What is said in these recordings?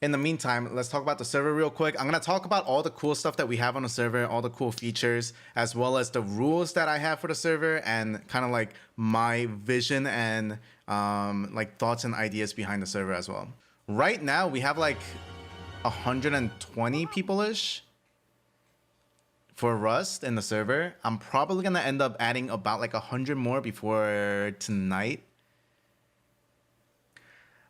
in the meantime, let's talk about the server real quick. I'm going to talk about all the cool stuff that we have on the server, all the cool features, as well as the rules that I have for the server and kind of like my vision and like thoughts and ideas behind the server as well. Right now, we have like 120 people-ish for Rust in the server. I'm probably going to end up adding about like 100 more before tonight.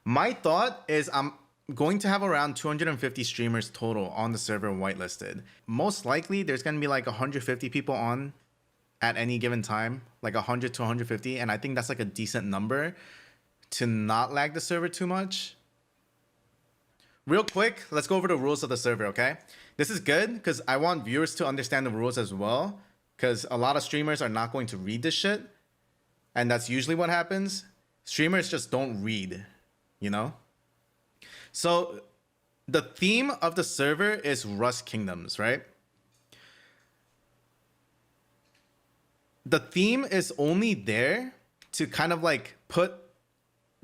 My thought is I'm going to have around 250 streamers total on the server whitelisted. Most likely, there's going to be like 150 people on at any given time, like 100 to 150. And I think that's like a decent number to not lag the server too much. Real quick, let's go over the rules of the server, okay? This is good because I want viewers to understand the rules as well, because a lot of streamers are not going to read this shit. And that's usually what happens. Streamers just don't read, you know? So the theme of the server is Rust Kingdoms, right? The theme is only there to kind of like put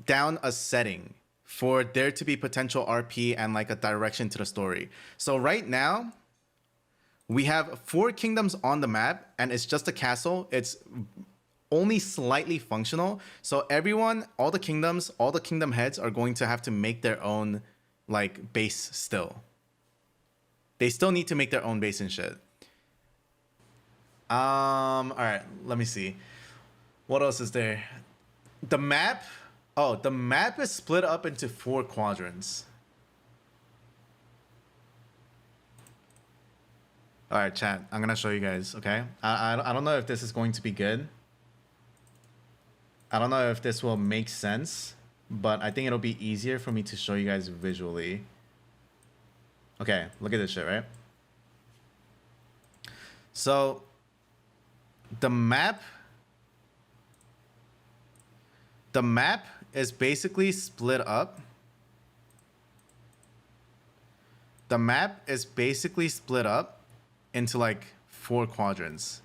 down a setting for there to be potential RP and like a direction to the story. So right now, we have 4 kingdoms on the map and it's just a castle. It's only slightly functional. So everyone, all the kingdom heads are going to have to make their own like base still. They still need to make their own base and shit. All right, let me see. What else is there? The map. Oh, the map is split up into 4 quadrants. All right, chat. I'm gonna show you guys. Okay. I don't know if this is going to be good. I don't know if this will make sense, but I think it'll be easier for me to show you guys visually. Okay, look at this shit, right? So the map is basically split up. The map is basically split up into like 4 quadrants,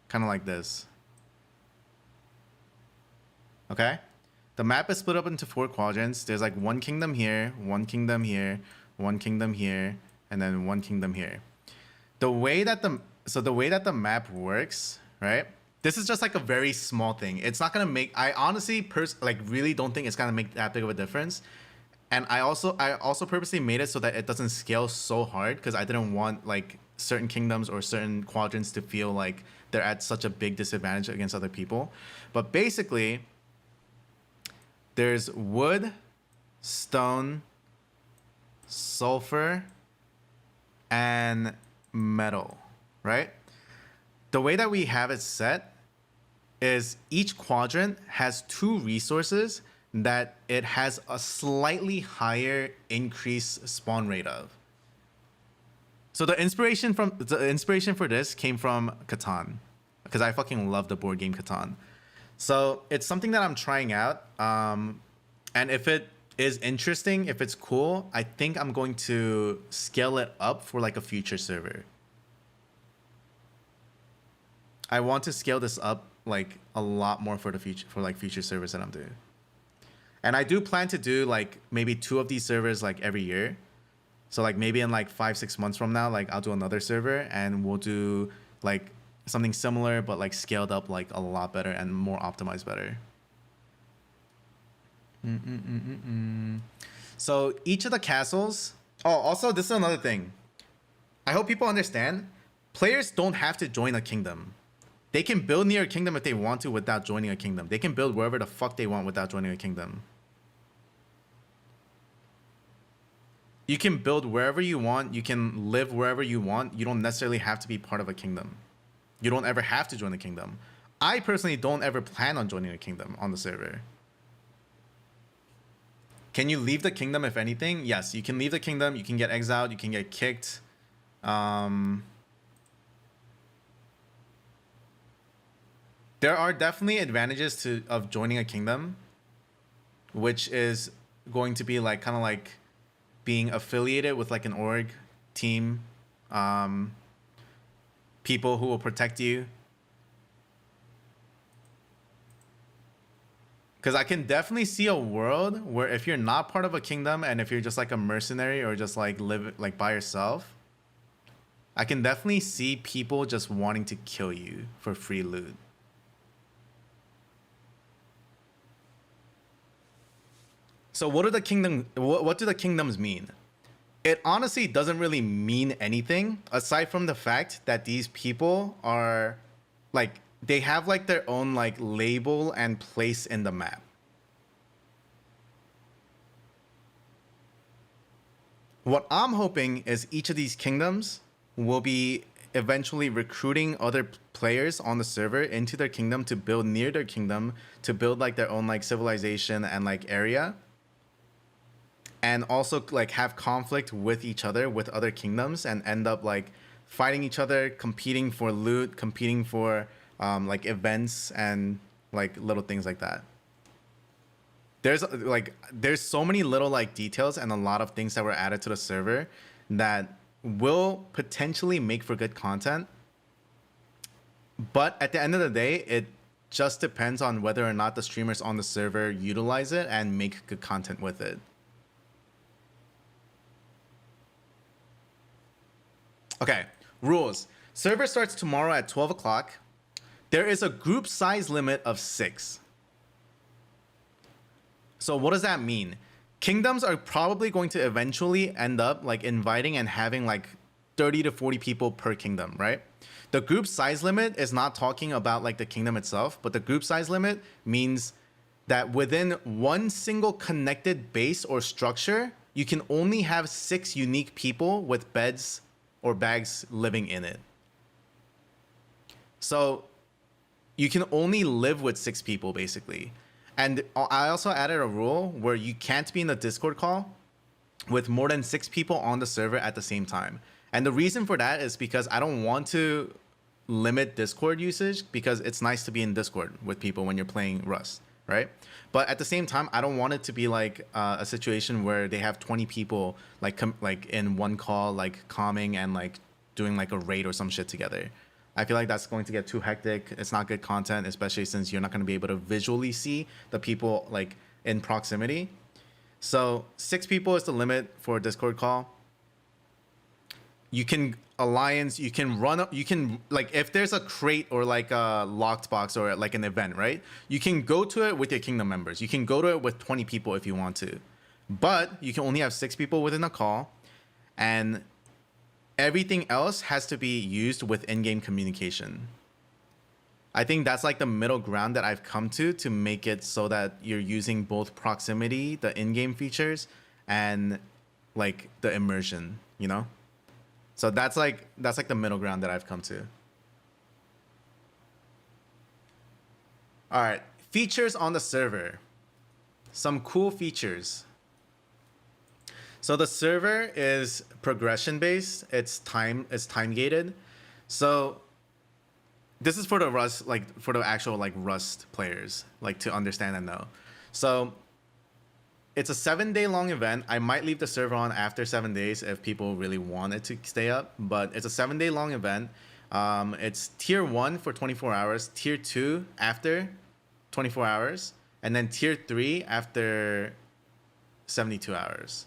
kind of like this. Okay, the map is split up into 4 quadrants. There's like 1 kingdom here, 1 kingdom here, 1 kingdom here, and then 1 kingdom here. The way that the map works, right? This is just like a very small thing. It's not gonna make. I honestly really don't think it's gonna make that big of a difference. And I also purposely made it so that it doesn't scale so hard because I didn't want like certain kingdoms or certain quadrants to feel like they're at such a big disadvantage against other people. But basically, there's wood, stone, sulfur, and metal, right? The way that we have it set is each quadrant has 2 resources that it has a slightly higher increase spawn rate of. So the inspiration for this came from Catan, because I fucking love the board game Catan. So it's something that I'm trying out. And if it is interesting, if it's cool, I think I'm going to scale it up for like a future server. I want to scale this up like a lot more for the future, for like future servers that I'm doing. And I do plan to do like maybe 2 of these servers like every year. So like maybe in like 5-6 months from now, like I'll do another server and we'll do like something similar, but like scaled up like a lot better and more optimized better. So each of the castles. Oh, also this is another thing. I hope people understand. Players don't have to join a kingdom. They can build near a kingdom if they want to without joining a kingdom. They can build wherever the fuck they want without joining a kingdom. You can build wherever you want. You can live wherever you want. You don't necessarily have to be part of a kingdom. You don't ever have to join a kingdom. I personally don't ever plan on joining a kingdom on the server. Can you leave the kingdom if anything? Yes, you can leave the kingdom. You can get exiled. You can get kicked. There are definitely advantages of joining a kingdom, which is going to be like kind of like being affiliated with like an org team, people who will protect you. Because I can definitely see a world where if you're not part of a kingdom and if you're just like a mercenary or just like live like by yourself, I can definitely see people just wanting to kill you for free loot. So what do the kingdom? What do the kingdoms mean? It honestly doesn't really mean anything aside from the fact that these people are like they have like their own like label and place in the map. What I'm hoping is each of these kingdoms will be eventually recruiting other players on the server into their kingdom to build near their kingdom to build like their own like civilization and like area, and also like have conflict with each other with other kingdoms and end up like fighting each other, competing for loot, competing for like events and like little things like that. There's so many little like details and a lot of things that were added to the server that will potentially make for good content. But at the end of the day, it just depends on whether or not the streamers on the server utilize it and make good content with it. Okay, rules. Server starts tomorrow at 12 o'clock. There is a group size limit of 6. So what does that mean? Kingdoms are probably going to eventually end up like inviting and having like 30 to 40 people per kingdom, right? The group size limit is not talking about like the kingdom itself, but the group size limit means that within one single connected base or structure, you can only have 6 unique people with beds or bags living in it. So you can only live with 6 people basically. And I also added a rule where you can't be in a Discord call with more than 6 people on the server at the same time. And the reason for that is because I don't want to limit Discord usage, because it's nice to be in Discord with people when you're playing Rust, right? But at the same time, I don't want it to be like a situation where they have 20 people like in one call, like calming and like doing like a raid or some shit together. I feel like that's going to get too hectic. It's not good content, especially since you're not going to be able to visually see the people like in proximity. So 6 people is the limit for a Discord call. You can alliance, you can run up, you can like if there's a crate or like a locked box or like an event, right? You can go to it with your kingdom members. You can go to it with 20 people if you want to. But you can only have 6 people within a call, and everything else has to be used with in-game communication. I think that's like the middle ground that I've come to make it so that you're using both proximity, the in-game features, and like the immersion, you know? So that's like the middle ground that I've come to. All right, features on the server. Some cool features. So the server is progression based. It's time gated. So this is for the Rust, like for the actual like Rust players, like to understand and know. So it's a 7-day long event. I might leave the server on after 7 days if people really want it to stay up, but it's a 7-day long event. It's tier 1 for 24 hours, tier 2 after 24 hours, and then tier 3 after 72 hours.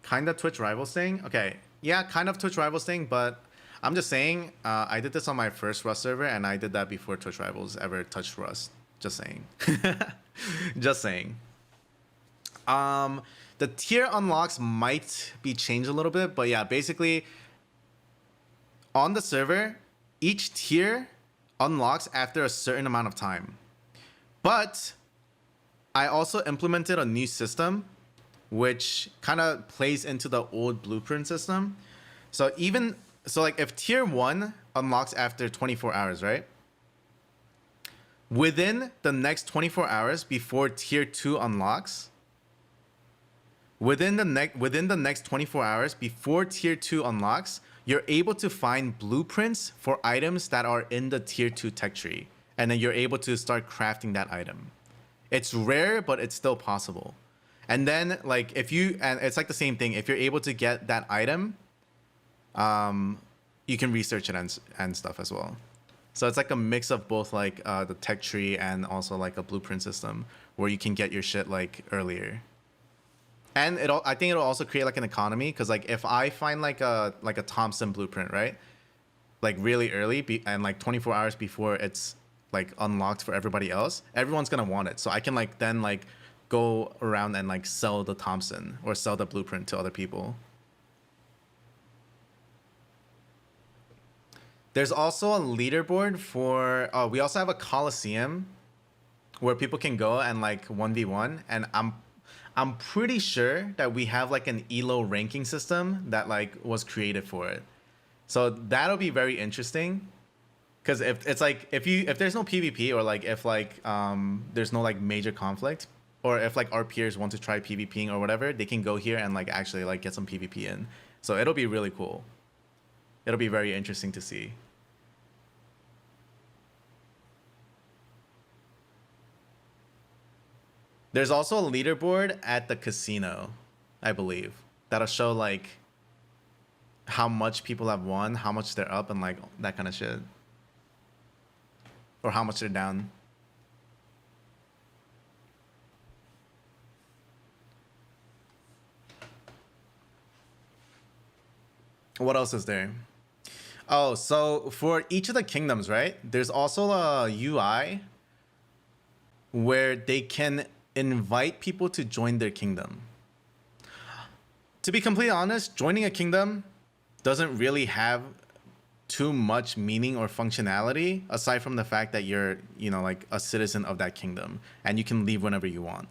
Kind of Twitch Rivals thing? Okay, yeah, kind of Twitch Rivals thing, but I'm just saying, I did this on my first Rust server, and I did that before Twitch Rivals ever touched Rust. Just saying. Just saying. The tier unlocks might be changed a little bit, but yeah, basically, on the server, each tier unlocks after a certain amount of time. But I also implemented a new system which kind of plays into the old blueprint system. So like if tier 1 unlocks after 24 hours, right? Within the next 24 hours before tier 2 unlocks, within the next 24 hours before tier 2 unlocks, you're able to find blueprints for items that are in the tier 2 tech tree, and then you're able to start crafting that item. It's rare, but it's still possible. And then like and it's like the same thing. If you're able to get that item, you can research it and stuff as well. So it's like a mix of both like the tech tree and also like a blueprint system where you can get your shit like earlier. And I think it'll also create like an economy because like if I find like a Thompson blueprint, right? Like really early and like 24 hours before it's like unlocked for everybody else, everyone's gonna want it. So I can like then like go around and like sell the Thompson or sell the blueprint to other people. There's also a leaderboard for. We also have a Coliseum where people can go and like 1v1, and I'm pretty sure that we have like an elo ranking system that like was created for it. So that'll be very interesting. Because if it's like if there's no PvP or like if like there's no like major conflict, or if like our peers want to try PvPing or whatever, they can go here and like actually like get some PvP in. So it'll be really cool. It'll be very interesting to see. There's also a leaderboard at the casino, I believe, that'll show like how much people have won, how much they're up, and like that kind of shit, or how much they're down. What else is there? Oh, so for each of the kingdoms, right? There's also a UI where they can invite people to join their kingdom. To be completely honest, joining a kingdom doesn't really have too much meaning or functionality aside from the fact that you're, you know, like a citizen of that kingdom and you can leave whenever you want.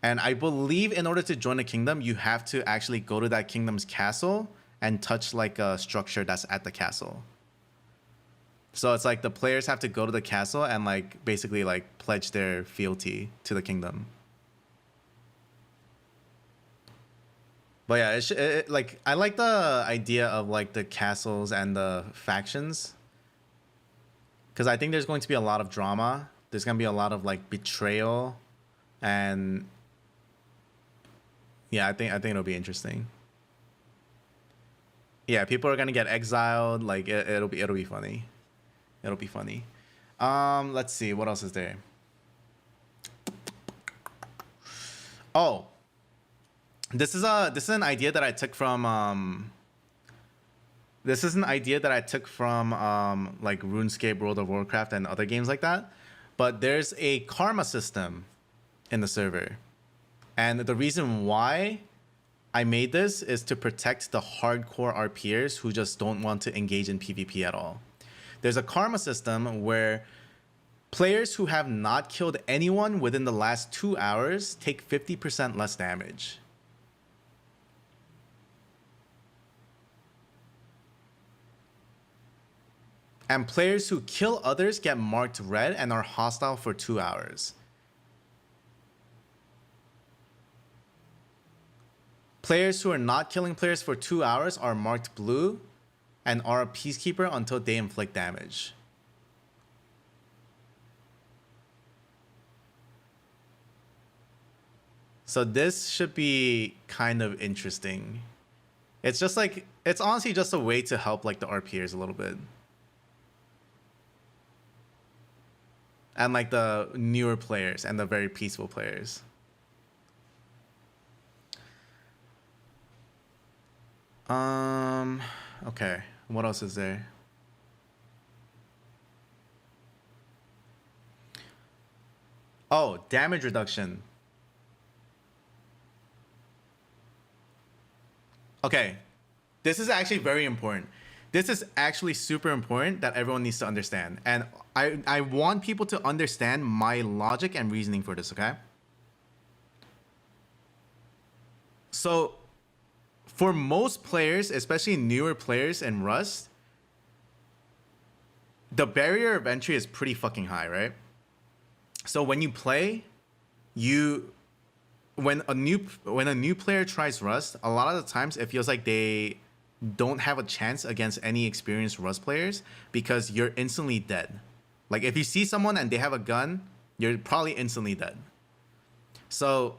And I believe in order to join a kingdom, you have to actually go to that kingdom's castle and touch like a structure that's at the castle. So it's like the players have to go to the castle and like basically like pledge their fealty to the kingdom. But yeah, like I like the idea of like the castles and the factions, because I think there's going to be a lot of drama. There's gonna be a lot of like betrayal, and yeah, I think it'll be interesting. Yeah, people are gonna get exiled. Like it'll be funny. It'll be funny. Let's see what else is there. Oh, this is an idea that I took from this is an idea that I took from like RuneScape, World of Warcraft, and other games like that. But there's a karma system in the server, and the reason why I made this is to protect the hardcore RPers who just don't want to engage in PvP at all. There's a karma system where players who have not killed anyone within the last 2 hours take 50% less damage. And players who kill others get marked red and are hostile for 2 hours. Players who are not killing players for 2 hours are marked blue and are a peacekeeper until they inflict damage. So this should be kind of interesting. It's just like, it's honestly just a way to help like the RPers a little bit. And like the newer players and the very peaceful players. Okay, what else is there? Oh, damage reduction. Okay, this is actually very important. This is actually super important that everyone needs to understand. And I want people to understand my logic and reasoning for this, okay? So, for most players, especially newer players in Rust, the barrier of entry is pretty fucking high, right? So when you play, you when a new player tries Rust, a lot of the times it feels like they don't have a chance against any experienced Rust players because you're instantly dead. Like if you see someone and they have a gun, you're probably instantly dead. So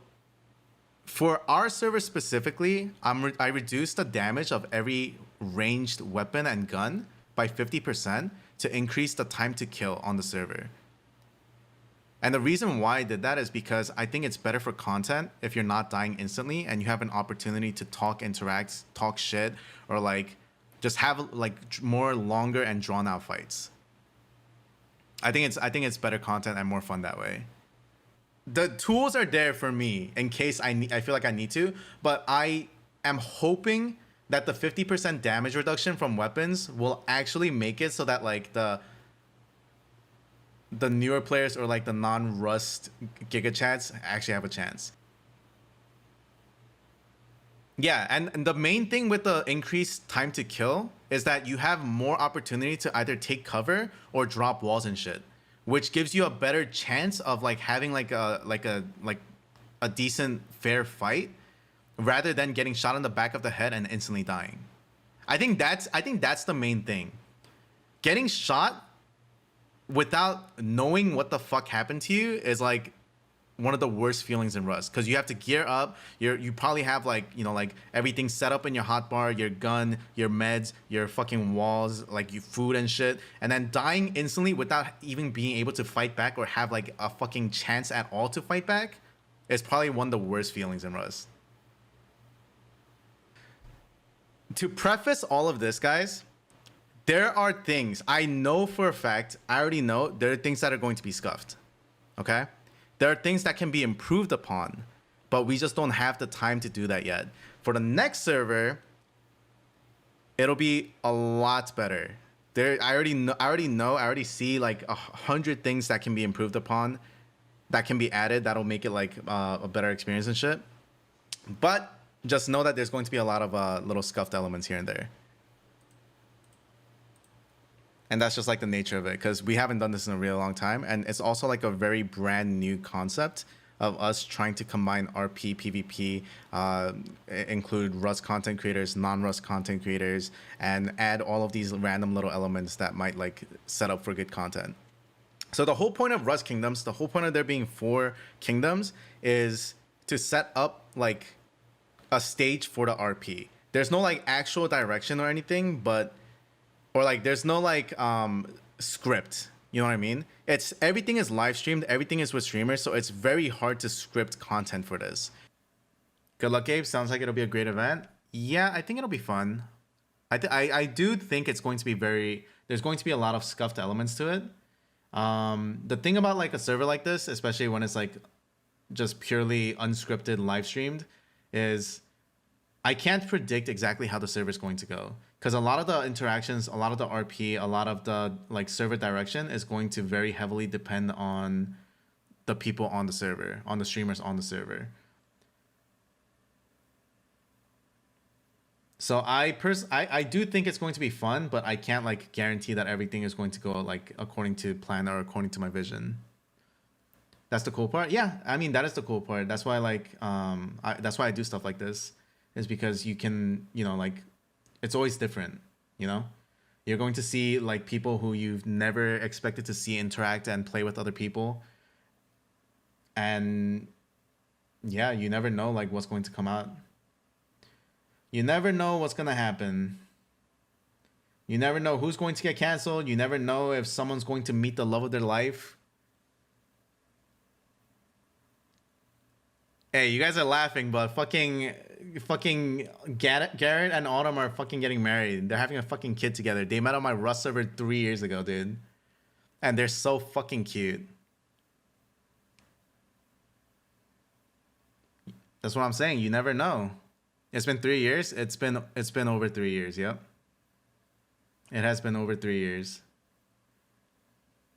for our server specifically, I reduced the damage of every ranged weapon and gun by 50% to increase the time to kill on the server. And the reason why I did that is because I think it's better for content if you're not dying instantly and you have an opportunity to talk, interact, talk shit, or like just have like more longer and drawn out fights. I think it's better content and more fun that way. The tools are there for me in case I feel like I need to, but I am hoping that the 50% damage reduction from weapons will actually make it so that like the newer players or like the non-Rust Giga Chats actually have a chance. Yeah, and the main thing with the increased time to kill is that you have more opportunity to either take cover or drop walls and shit, which gives you a better chance of like having like a decent fair fight rather than getting shot in the back of the head and instantly dying. I think that's the main thing. Getting shot without knowing what the fuck happened to you is like one of the worst feelings in Rust, because you have to gear up. You probably have like, you know, like everything set up in your hotbar, your gun, your meds, your fucking walls, like your food and shit, and then dying instantly without even being able to fight back or have like a fucking chance at all to fight back is probably one of the worst feelings in Rust. To preface all of this, guys, there are things I know for a fact, I already know there are things that are going to be scuffed. Okay? There are things that can be improved upon, but we just don't have the time to do that yet. For the next server, it'll be a lot better. I already see like 100 things that can be improved upon, that can be added, that'll make it like a better experience and shit. But just know that there's going to be a lot of little scuffed elements here and there. And that's just like the nature of it, because we haven't done this in a really long time. And it's also like a very brand new concept of us trying to combine RP, PvP, include Rust content creators, non-Rust content creators, and add all of these random little elements that might like set up for good content. So the whole point of Rust Kingdoms, the whole point of there being 4 kingdoms is to set up like a stage for the RP. There's no like actual direction or anything, but or like there's no like script, you know what I mean? It's everything is live streamed, everything is with streamers, so it's very hard to script content for this. Good luck, Gabe. Sounds like it'll be a great event. Yeah, I think it'll be fun. I do think it's going to be there's going to be a lot of scuffed elements to it. The thing about like a server like this, especially when it's like just purely unscripted live streamed, is I can't predict exactly how the server is going to go, because a lot of the interactions, a lot of the RP, a lot of the like server direction is going to very heavily depend on the people on the server, on the streamers on the server. So I do think it's going to be fun, but I can't like guarantee that everything is going to go like according to plan or according to my vision. That's the cool part. Yeah, I mean that is the cool part. That's why like that's why I do stuff like this, is because you can, you know, like it's always different, you know? You're going to see like people who you've never expected to see interact and play with other people. And yeah, you never know like what's going to come out. You never know what's going to happen. You never know who's going to get canceled. You never know if someone's going to meet the love of their life. Hey, you guys are laughing, but fucking Garrett and Autumn are fucking getting married. They're having a fucking kid together. They met on my Rust server 3 years ago, dude. And they're so fucking cute. That's what I'm saying. You never know. It's been 3 years. It's been over 3 years. Yep. It has been over 3 years.